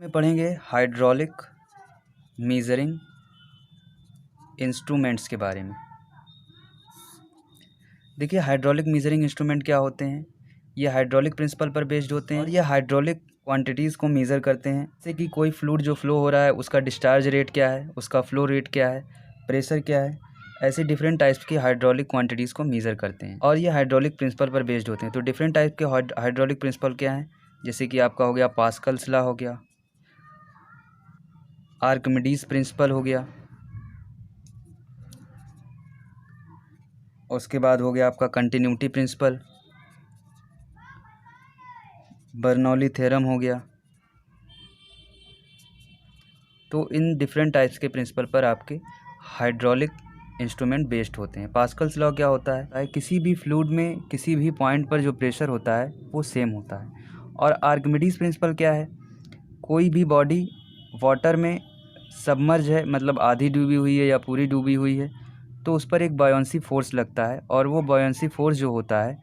में पढ़ेंगे hydraulic measuring instruments के बारे में। देखिए हाइड्रोलिक मेजरिंग इंस्ट्रूमेंट क्या होते हैं। ये हाइड्रोलिक प्रिंसिपल पर बेस्ड होते हैं और ये हाइड्रोलिक क्वांटिटीज़ को मेज़र करते हैं, जैसे कि कोई फ्लूइड जो फ्लो हो रहा है उसका डिस्चार्ज रेट क्या है, उसका फ्लो रेट क्या है, प्रेशर क्या है। ऐसे डिफरेंट टाइप्स की हाइड्रोलिक क्वांटिटीज़ को मेज़र करते हैं और ये हाइड्रोलिक प्रिंसिपल पर बेस्ड होते हैं। तो डिफरेंट टाइप के हाइड्रोलिक प्रिंसिपल क्या हैं, जैसे कि आपका हो गया पास्कल्स लॉ हो गया, आर्किमिडीज प्रिंसिपल हो गया, उसके बाद हो गया आपका कंटिन्यूटी प्रिंसिपल, बर्नौली थ्योरम हो गया। तो इन डिफरेंट टाइप्स के प्रिंसिपल पर आपके हाइड्रोलिक इंस्ट्रूमेंट बेस्ड होते हैं। पास्कल्स लॉ क्या होता है, किसी भी फ्लूइड में किसी भी पॉइंट पर जो प्रेशर होता है वो सेम होता है। और आर्किमिडीज प्रिंसिपल क्या है, कोई भी बॉडी वाटर में सबमर्ज है, मतलब आधी डूबी हुई है या पूरी डूबी हुई है, तो उस पर एक बायोंसी फोर्स लगता है और वो बायोंसी फोर्स जो होता है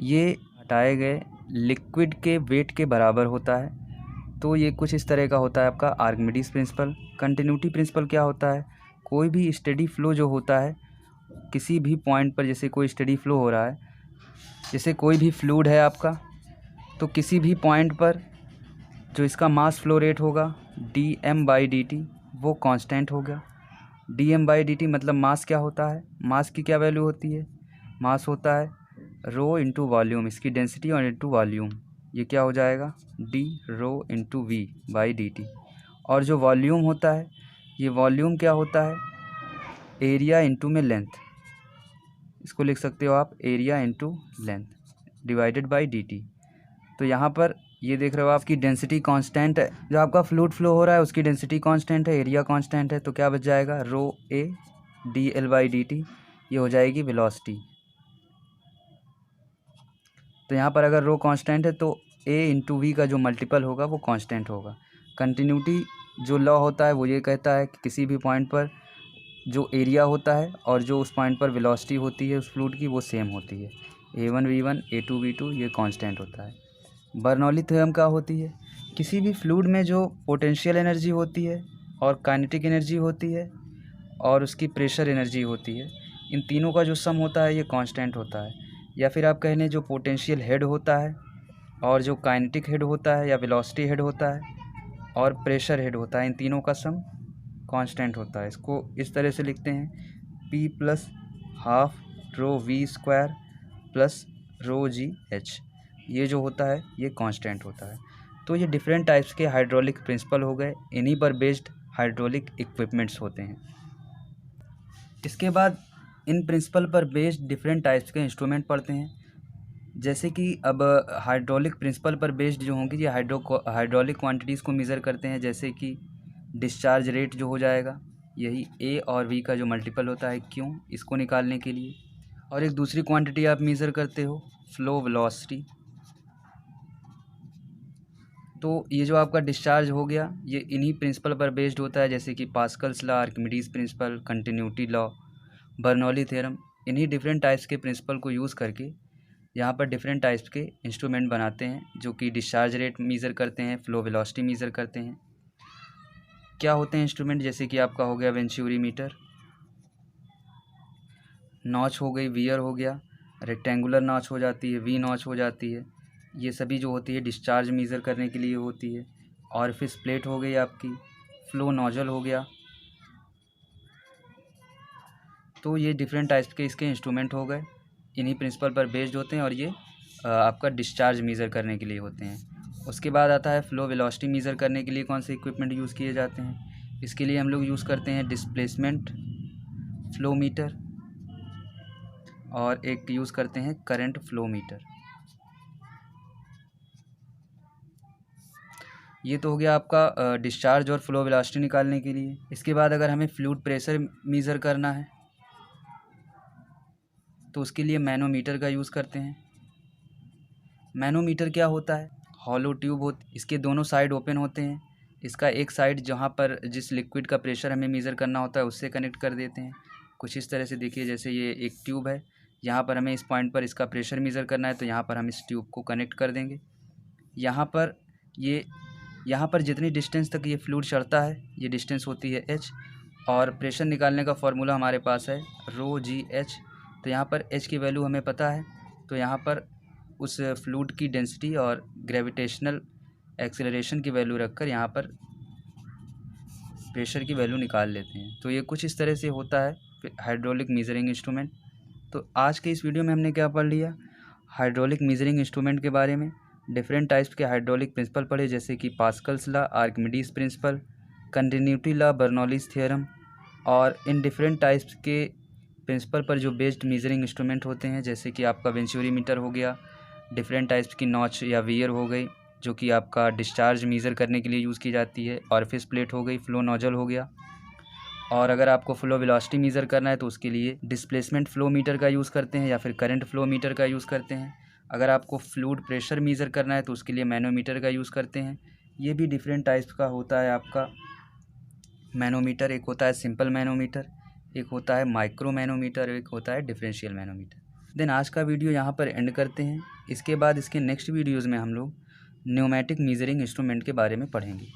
ये हटाए गए लिक्विड के वेट के बराबर होता है। तो ये कुछ इस तरह का होता है आपका आर्किमिडीज प्रिंसिपल। कंटिन्यूटी प्रिंसिपल क्या होता है, कोई भी स्टेडी फ्लो जो होता है किसी भी पॉइंट पर, जैसे कोई स्टेडी फ्लो हो रहा है, जैसे कोई भी फ्लूइड है आपका, तो किसी भी पॉइंट पर जो इसका मास फ्लो रेट होगा dm/dt वो कांस्टेंट होगा। dm/dt मतलब मास क्या होता है, मास की क्या वैल्यू होती है, मास होता है रो इंटू वॉल्यूम, इसकी डेंसिटी और इंटू वॉल्यूम, ये क्या हो जाएगा d रो इंटू v/dt। और जो वॉल्यूम होता है, ये वॉल्यूम क्या होता है एरिया इंटू में लेंथ, इसको लिख सकते हो आप area into length divided by dt। तो यहाँ पर ये देख रहे हो आपकी डेंसिटी कांस्टेंट है, जो आपका फ्लूइड फ्लो हो रहा है उसकी डेंसिटी कांस्टेंट है, एरिया कांस्टेंट है, तो क्या बच जाएगा रो ए dl/dt, ये हो जाएगी वेलोसिटी। तो यहाँ पर अगर रो कांस्टेंट है तो a इंटू वी का जो मल्टीपल होगा वो कांस्टेंट होगा। कंटिन्यूटी जो लॉ होता है वो ये कहता है कि किसी भी पॉइंट पर जो एरिया होता है और जो उस पॉइंट पर वेलोसिटी होती है उस फ्लूइड की वो सेम होती है, a1v1 a2v2 ये कांस्टेंट होता है। बर्नौली थ्योरम क्या होती है, किसी भी फ्लूइड में जो पोटेंशियल एनर्जी होती है और काइनेटिक एनर्जी होती है और उसकी प्रेशर एनर्जी होती है, इन तीनों का जो सम होता है ये कांस्टेंट होता है। या फिर आप कह लें जो पोटेंशियल हेड होता है और जो काइनेटिक हेड होता है या वेलोसिटी हेड होता है और प्रेशर हेड होता है, इन तीनों का सम कांस्टेंट होता है। इसको इस तरह से लिखते हैं P plus half rho v square plus rho g h, ये जो होता है ये कांस्टेंट होता है। तो ये डिफरेंट टाइप्स के हाइड्रोलिक प्रिंसिपल हो गए, इन्हीं पर बेस्ड हाइड्रोलिक इक्विपमेंट्स होते हैं। इसके बाद इन प्रिंसिपल पर बेस्ड डिफरेंट टाइप्स के इंस्ट्रूमेंट पढ़ते हैं, जैसे कि अब हाइड्रोलिक प्रिंसिपल पर बेस्ड जो होंगे ये हाइड्रोलिक क्वांटिटीज़ को मेज़र करते हैं, जैसे कि डिस्चार्ज रेट जो हो जाएगा, यही ए और वी का जो मल्टीपल होता है क्यों, इसको निकालने के लिए। और एक दूसरी क्वांटिटी आप मेज़र करते हो फ्लो वेलोसिटी। तो ये जो आपका डिस्चार्ज हो गया ये इन्हीं प्रिंसिपल पर बेस्ड होता है, जैसे कि Pascal's law, Archimedes principle, continuity law, Bernoulli theorem. इन्हीं डिफरेंट टाइप्स के प्रिंसिपल को यूज़ करके यहाँ पर डिफरेंट टाइप्स के इंस्ट्रूमेंट बनाते हैं, जो कि डिस्चार्ज रेट मेज़र करते हैं, फ्लो वेलोसिटी मेज़र करते हैं। क्या होते हैं इंस्ट्रूमेंट, जैसे कि आपका हो गया वेंचुरी मीटर, नॉच हो गई, वियर हो गया, रेक्टेंगुलर नॉच हो जाती है, वी नॉच हो जाती है, ये सभी जो होती है डिस्चार्ज मेज़र करने के लिए होती है। और फिर प्लेट हो गई आपकी, फ्लो नोजल हो गया। तो ये डिफरेंट टाइप्स के इसके इंस्ट्रूमेंट हो गए, इन्हीं प्रिंसिपल पर बेस्ड होते हैं और ये आपका डिस्चार्ज मेज़र करने के लिए होते हैं। उसके बाद आता है फ्लो वेलोसिटी मेज़र करने के लिए कौन से इक्विपमेंट यूज़ किए जाते हैं। इसके लिए हम लोग यूज़ करते हैं डिस्प्लेसमेंट फ्लो मीटर और एक यूज़ करते हैं करंट फ्लो मीटर। ये तो हो गया आपका डिस्चार्ज और फ्लो वेलोसिटी निकालने के लिए। इसके बाद अगर हमें फ्लूइड प्रेशर मेज़र करना है तो उसके लिए मैनोमीटर का यूज़ करते हैं। मैनोमीटर क्या होता है, हॉलो ट्यूब होती, इसके दोनों साइड ओपन होते हैं। इसका एक साइड जहाँ पर जिस लिक्विड का प्रेशर हमें मेज़र करना होता है उससे कनेक्ट कर देते हैं। कुछ इस तरह से देखिए, जैसे ये एक ट्यूब है, यहाँ पर हमें इस पॉइंट पर इसका प्रेशर मेज़र करना है तो यहाँ पर हम इस ट्यूब को कनेक्ट कर देंगे। यहाँ पर ये यहाँ पर जितनी डिस्टेंस तक ये फ्लूइड चढ़ता है ये डिस्टेंस होती है h, और प्रेशर निकालने का फॉर्मूला हमारे पास है रो जी एच। तो यहाँ पर h की वैल्यू हमें पता है, तो यहाँ पर उस फ्लूइड की डेंसिटी और ग्रेविटेशनल एक्सेलरेशन की वैल्यू रखकर यहाँ पर प्रेशर की वैल्यू निकाल लेते हैं। तो ये कुछ इस तरह से होता है हाइड्रोलिक मेजरिंग इंस्ट्रूमेंट। तो आज के इस वीडियो में हमने क्या पढ़ लिया, हाइड्रोलिक मेजरिंग इंस्ट्रूमेंट के बारे में। डिफरेंट टाइप्स के हाइड्रोलिक प्रिंसिपल पढ़े, जैसे कि Pascal's law, Archimedes principle, continuity law, Bernoulli's theorem. और इन डिफरेंट टाइप्स के प्रिंसिपल पर जो बेस्ड मेजरिंग इंस्ट्रूमेंट होते हैं, जैसे कि आपका वेंचुरी मीटर हो गया, डिफरेंट टाइप्स की नॉच या वियर हो गई जो कि आपका डिस्चार्ज मेज़र करने के लिए यूज़ की जाती है, ऑरिफिस प्लेट हो गई, फ्लो नोजल हो गया। और अगर आपको फ्लो वेलोसिटी मेज़र करना है तो उसके लिए डिस्प्लेसमेंट फ्लो मीटर का यूज़ करते हैं या फिर करंट फ्लो मीटर का यूज़ करते हैं। अगर आपको फ्लूइड प्रेशर मेज़र करना है तो उसके लिए मैनोमीटर का यूज़ करते हैं। ये भी डिफरेंट टाइप्स का होता है आपका मैनोमीटर। एक होता है सिंपल मैनोमीटर, एक होता है माइक्रो मैनोमीटर, एक होता है डिफरेंशियल मैनोमीटर। देन आज का वीडियो यहाँ पर एंड करते हैं। इसके बाद इसके नेक्स्ट वीडियोज़ में हम लोग न्यूमेटिक मेजरिंग इंस्ट्रूमेंट के बारे में पढ़ेंगे।